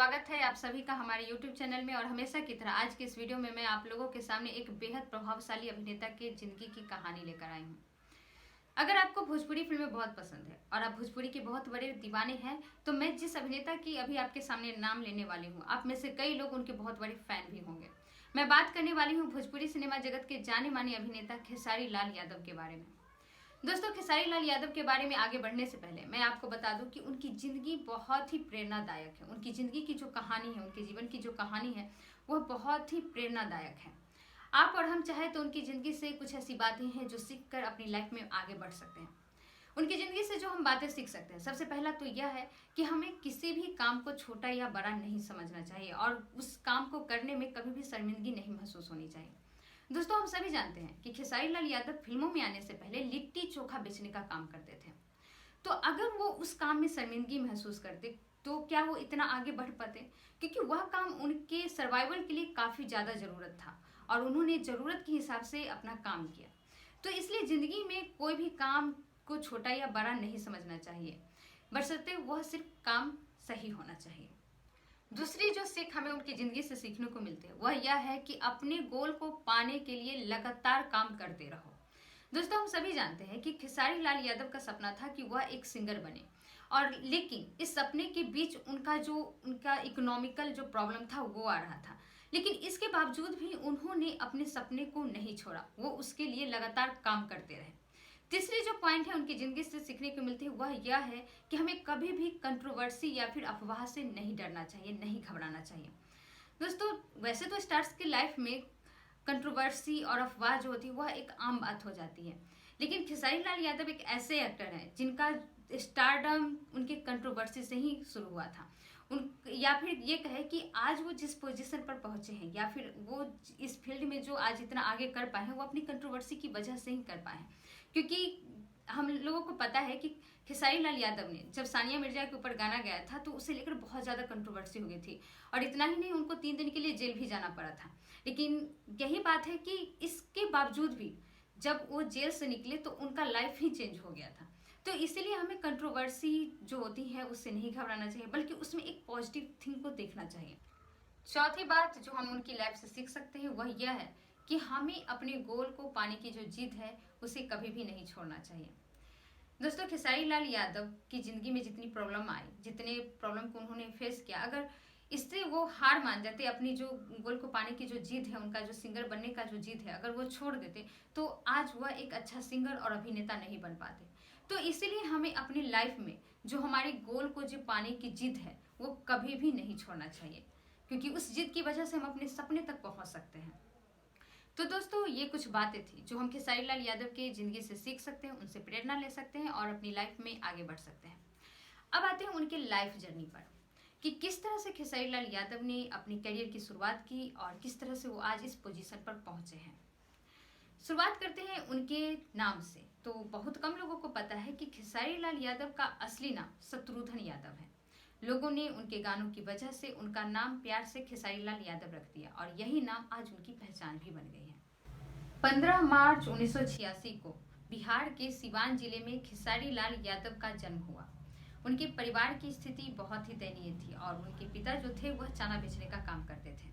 स्वागत है आप सभी का हमारे YouTube चैनल में। और हमेशा की तरह आज के इस वीडियो में मैं आप लोगों के सामने एक बेहद प्रभावशाली अभिनेता के जिंदगी की कहानी लेकर आई हूँ। अगर आपको भोजपुरी फिल्में बहुत पसंद है और आप भोजपुरी के बहुत बड़े दीवाने हैं तो मैं जिस अभिनेता की अभी आपके सामने नाम लेने वाली हूँ, आप में से कई लोग उनके बहुत बड़े फैन भी होंगे। मैं बात करने वाली हूँ भोजपुरी सिनेमा जगत के जाने माने अभिनेता खेसारी लाल यादव के बारे में। दोस्तों, खेसारी लाल यादव के बारे में आगे बढ़ने से पहले मैं आपको बता दूं कि उनकी ज़िंदगी बहुत ही प्रेरणादायक है। उनकी ज़िंदगी की जो कहानी है, उनके जीवन की जो कहानी है, वह बहुत ही प्रेरणादायक है। आप और हम चाहे तो उनकी ज़िंदगी से कुछ ऐसी बातें हैं जो सीख कर अपनी लाइफ में आगे बढ़ सकते हैं। उनकी ज़िंदगी से जो हम बातें सीख सकते हैं, सबसे पहला तो यह है कि हमें किसी भी काम को छोटा या बड़ा नहीं समझना चाहिए और उस काम को करने में कभी भी शर्मिंदगी नहीं महसूस होनी चाहिए। दोस्तों, हम सभी जानते हैं कि खेसारी लाल यादव फिल्मों में आने से पहले लिट्टी चोखा बेचने का काम करते थे। तो अगर वो उस काम में शर्मिंदगी महसूस करते तो क्या वो इतना आगे बढ़ पाते? क्योंकि वह काम उनके सर्वाइवल के लिए काफ़ी ज़्यादा ज़रूरत था और उन्होंने ज़रूरत के हिसाब से अपना काम किया। तो इसलिए ज़िंदगी में कोई भी काम को छोटा या बड़ा नहीं समझना चाहिए, बशर्ते वह सिर्फ काम सही होना चाहिए। दूसरी जो सीख हमें उनकी ज़िंदगी से सीखने को मिलती है वह यह है कि अपने गोल को पाने के लिए लगातार काम करते रहो। दोस्तों, हम सभी जानते हैं कि खेसारी लाल यादव का सपना था कि वह एक सिंगर बने, और लेकिन इस सपने के बीच उनका इकोनॉमिकल जो प्रॉब्लम था वो आ रहा था। लेकिन इसके बावजूद भी उन्होंने अपने सपने को नहीं छोड़ा, वो उसके लिए लगातार काम करते रहे। तीसरी जो पॉइंट है उनकी ज़िंदगी से सीखने को मिलती है वह यह है कि हमें कभी भी कंट्रोवर्सी या फिर अफवाह से नहीं डरना चाहिए, नहीं घबराना चाहिए। दोस्तों, वैसे तो स्टार्स की लाइफ में कंट्रोवर्सी और अफवाह जो होती है वह एक आम बात हो जाती है, लेकिन खेसारी लाल यादव एक ऐसे एक्टर हैं जिनका स्टारडम उनके कंट्रोवर्सी से ही शुरू हुआ था। उन या फिर ये कहे कि आज वो जिस पोजीशन पर पहुंचे हैं या फिर वो इस फील्ड में जो आज इतना आगे कर पाए हैं वो अपनी कंट्रोवर्सी की वजह से ही कर पाए हैं। क्योंकि हम लोगों को पता है कि खेसारी लाल यादव ने जब सानिया मिर्जा के ऊपर गाना गाया था तो उसे लेकर बहुत ज़्यादा कंट्रोवर्सी हो गई थी, और इतना ही नहीं, उनको 3 दिन के लिए जेल भी जाना पड़ा था। लेकिन यही बात है कि इसके बावजूद भी जब वो जेल से निकले तो उनका लाइफ ही चेंज हो गया था। तो इसीलिए हमें कंट्रोवर्सी जो होती है उससे नहीं घबराना चाहिए, बल्कि उसमें एक पॉजिटिव थिंग को देखना चाहिए। चौथी बात जो हम उनकी लाइफ से सीख सकते हैं वह यह है कि हमें अपने गोल को पाने की जो जिद है उसे कभी भी नहीं छोड़ना चाहिए। दोस्तों, खेसारी लाल यादव की ज़िंदगी में जितनी प्रॉब्लम आई, जितने प्रॉब्लम को उन्होंने फेस किया, अगर इससे वो हार मान जाते, अपनी जो गोल को पाने की जो जिद है, उनका जो सिंगर बनने का जो जिद है, अगर वो छोड़ देते तो आज वह एक अच्छा सिंगर और अभिनेता नहीं बन पाते। तो इसीलिए हमें अपनी लाइफ में जो हमारे गोल को जो पाने की जिद है वो कभी भी नहीं छोड़ना चाहिए, क्योंकि उस जिद की वजह से हम अपने सपने तक पहुंच सकते हैं। तो दोस्तों, ये कुछ बातें थी जो हम खेसारी लाल यादव के ज़िंदगी से सीख सकते हैं, उनसे प्रेरणा ले सकते हैं और अपनी लाइफ में आगे बढ़ सकते हैं। अब आते हैं उनके लाइफ जर्नी पर कि किस तरह से खेसारी लाल यादव ने अपनी करियर की शुरुआत की और किस तरह से वो आज इस पोजीशन पर पहुंचे हैं। शुरुआत करते हैं उनके नाम से। तो बहुत कम लोगों को पता है कि खेसारी लाल यादव का असली नाम शत्रुघ्न यादव है। लोगों ने उनके गानों की वजह से उनका नाम प्यार से खेसारी लाल यादव रख दिया और यही नाम आज उनकी पहचान भी बन गई है। 15 मार्च 1986 को बिहार के सिवान जिले में खेसारी लाल यादव का जन्म हुआ। उनके परिवार की स्थिति बहुत ही दयनीय थी और उनके पिता जो थे वह चना बेचने का काम करते थे।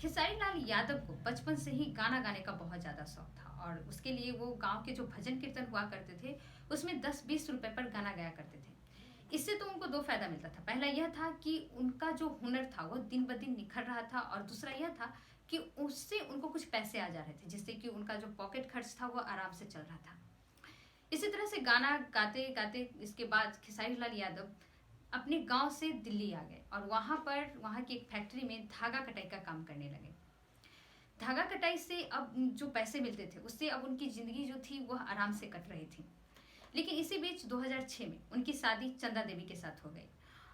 खेसारी लाल यादव को बचपन से ही गाना गाने का बहुत ज़्यादा शौक था और उसके लिए वो गांव के जो भजन कीर्तन हुआ करते थे उसमें 10-20 रुपए पर गाना गाया करते थे। इससे तो उनको 2 फायदा मिलता था। पहला यह था कि उनका जो हुनर था वह दिन ब दिन निखर रहा था, और दूसरा यह था कि उससे उनको कुछ पैसे आ जा रहे थे, जिससे कि उनका जो पॉकेट खर्च था वह आराम से चल रहा था। इसी तरह से गाना गाते गाते इसके बाद खेसारी लाल यादव अपने गांव से दिल्ली आ गए और वहाँ की एक फैक्ट्री में धागा कटाई का काम करने लगे। धागा कटाई से अब जो पैसे मिलते थे उससे अब उनकी ज़िंदगी जो थी वह आराम से कट रही थी। लेकिन इसी बीच 2006 में उनकी शादी चंदा देवी के साथ हो गई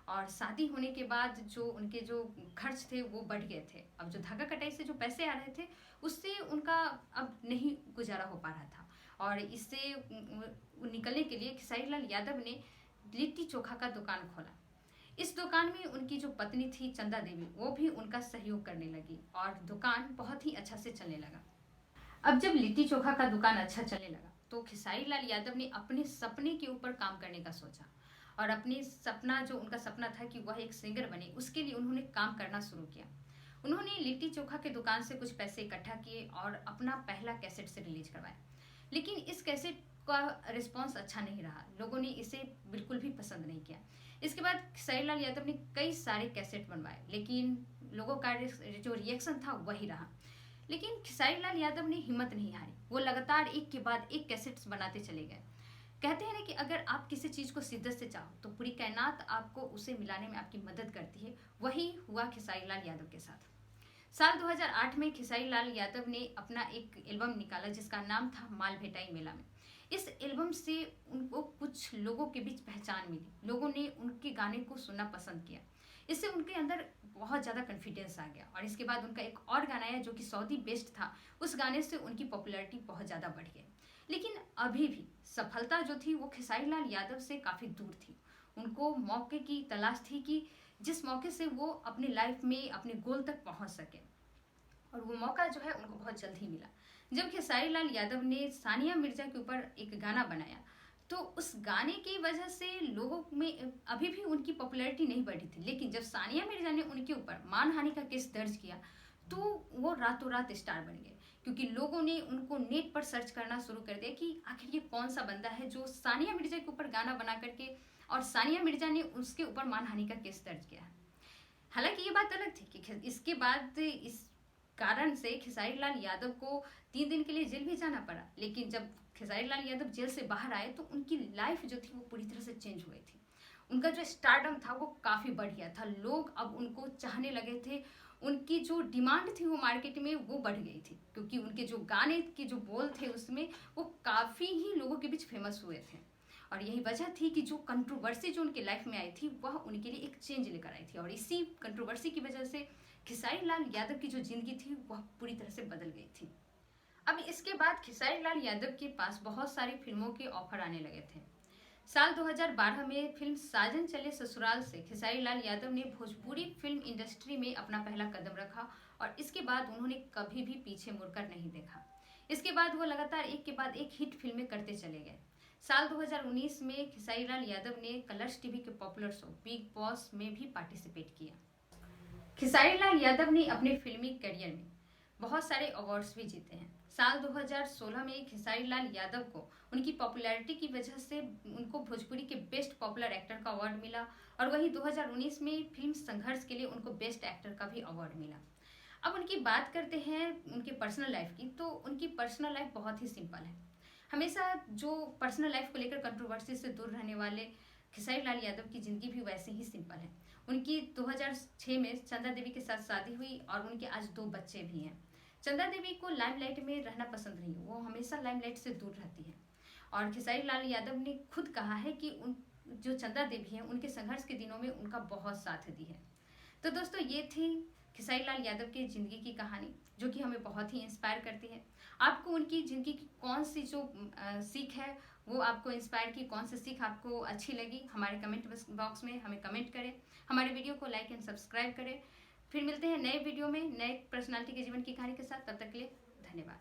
और शादी होने के बाद जो उनके जो खर्च थे वो बढ़ गए थे। अब जो धागा कटाई से जो पैसे आ रहे थे उससे उनका अब नहीं गुजारा हो पा रहा था, और इससे निकलने के लिए खेसारी लाल यादव ने लिट्टी चोखा का दुकान खोला। इस दुकान में उनकी जो पत्नी थी चंदा देवी, वो भी उनका सहयोग करने लगी और दुकान बहुत ही अच्छा से चलने लगा। अब जब लिट्टी चोखा का दुकान अच्छा चलने लगा तो खेसारी लाल यादव ने अपने सपने के ऊपर काम करने का सोचा और अपनी सपना, जो उनका सपना था कि वह एक सिंगर बने, उसके लिए उन्होंने काम करना शुरू किया। उन्होंने लिट्टी चोखा के दुकान से कुछ पैसे इकट्ठा किए और अपना पहला कैसेट से रिलीज करवाया। लेकिन इस कैसेट का रिस्पांस अच्छा नहीं रहा, लोगों ने इसे बिल्कुल भी पसंद नहीं किया। इसके बाद खेसारी लाल यादव ने कई सारे कैसेट बनवाए, लेकिन लोगों का जो रिएक्शन था वही रहा। लेकिन खेसारी लाल यादव ने हिम्मत नहीं हारी, वो लगातार एक के बाद एक कैसेट्स बनाते चले गए। कहते हैं ना कि अगर आप किसी चीज को शिद्दत से चाहो तो पूरी कायनात आपको उसे मिलाने में आपकी मदद करती है। वही हुआ खेसारी लाल यादव के साथ। साल 2008 में खेसारी लाल यादव ने अपना एक एल्बम निकाला जिसका नाम था माल भेटाई मेला में। इस एल्बम से उनको कुछ लोगों के बीच पहचान मिली, लोगों ने उनके गाने को सुनना पसंद किया। इससे उनके अंदर बहुत ज़्यादा कॉन्फिडेंस आ गया और इसके बाद उनका एक और गाना आया जो कि सऊदी बेस्ट था। उस गाने से उनकी पॉपुलैरिटी बहुत ज़्यादा बढ़ गई। लेकिन अभी भी सफलता जो थी वो खेसारी लाल यादव से काफ़ी दूर थी। उनको मौके की तलाश थी कि जिस मौके से वो अपनी लाइफ में अपने गोल तक पहुंच सके, और वो मौका जो है उनको बहुत जल्द ही मिला। जब खेसारी लाल यादव ने सानिया मिर्जा के ऊपर एक गाना बनाया तो उस गाने की वजह से लोगों में अभी भी उनकी पॉपुलैरिटी नहीं बढ़ी थी। लेकिन जब सानिया मिर्जा ने उनके ऊपर मानहानि का केस दर्ज किया तो वो रातों रात स्टार बन गए, क्योंकि लोगों ने उनको नेट पर सर्च करना शुरू कर दिया कि आखिर ये कौन सा बंदा है जो सानिया मिर्जा के ऊपर गाना बना करके, और सानिया मिर्जा ने उसके ऊपर मानहानि का केस दर्ज किया है। हालांकि ये बात अलग थी कि इसके बाद इस कारण से खेसारी लाल यादव को 3 दिन के लिए जेल भी जाना पड़ा। लेकिन जब खेसारी लाल यादव जेल से बाहर आए तो उनकी लाइफ जो थी वो पूरी तरह से चेंज हो गई थी। उनका जो स्टारडम था वो काफ़ी बढ़ गया था, लोग अब उनको चाहने लगे थे। उनकी जो डिमांड थी वो मार्केट में वो बढ़ गई थी, क्योंकि उनके जो गाने के जो बोल थे उसमें वो काफ़ी ही लोगों के बीच फेमस हुए थे। और यही वजह थी कि जो कंट्रोवर्सी जो उनके लाइफ में आई थी वह उनके लिए एक चेंज लेकर आई थी, और इसी कंट्रोवर्सी की वजह से खेसारी लाल यादव की जो जिंदगी थी वह पूरी तरह से बदल गई थी। अब इसके बाद खेसारी लाल यादव के पास बहुत सारी फिल्मों के ऑफर आने लगे थे। साल 2012 में फिल्म साजन चले ससुराल से खेसारी लाल यादव ने भोजपुरी फिल्म इंडस्ट्री में अपना पहला कदम रखा, और इसके बाद उन्होंने कभी भी पीछे मुड़कर नहीं देखा। इसके बाद वो लगातार एक के बाद एक हिट फिल्में करते चले गए। साल 2019 में खेसारी लाल यादव ने कलर्स टीवी के पॉपुलर शो बिग बॉस में भी पार्टिसिपेट किया। खेसारी लाल यादव ने अपने फिल्मी करियर में बहुत सारे अवार्ड्स भी जीते हैं। साल 2016 में खेसारी लाल यादव को उनकी पॉपुलैरिटी की वजह से उनको भोजपुरी के बेस्ट पॉपुलर एक्टर का अवार्ड मिला, और वहीं 2019 में फिल्म संघर्ष के लिए उनको बेस्ट एक्टर का भी अवार्ड मिला। अब उनकी बात करते हैं उनके पर्सनल लाइफ की, तो उनकी पर्सनल लाइफ बहुत ही सिंपल है। हमेशा जो पर्सनल लाइफ को लेकर कंट्रोवर्सी से दूर रहने वाले खेसारी लाल यादव की जिंदगी भी वैसे ही सिंपल है। उनकी 2006 में चंदा देवी के साथ शादी हुई और उनके आज 2 बच्चे भी हैं। चंदा देवी को लाइमलाइट में रहना पसंद नहीं, वो हमेशा लाइमलाइट से दूर रहती है। और खेसारी लाल यादव ने खुद कहा है कि उन जो चंदा देवी हैं उनके संघर्ष के दिनों में उनका बहुत साथ दी है। तो दोस्तों ये थी खेसारी लाल यादव की ज़िंदगी की कहानी, जो कि हमें बहुत ही इंस्पायर करती है। आपको उनकी ज़िंदगी की कौन सी जो सीख है वो आपको इंस्पायर की, कौन सी सीख आपको अच्छी लगी, हमारे कमेंट बॉक्स में हमें कमेंट करें। हमारे वीडियो को लाइक एंड सब्सक्राइब करें। फिर मिलते हैं नए वीडियो में नए पर्सनालिटी के जीवन की कहानी के साथ। तब तक के लिए धन्यवाद।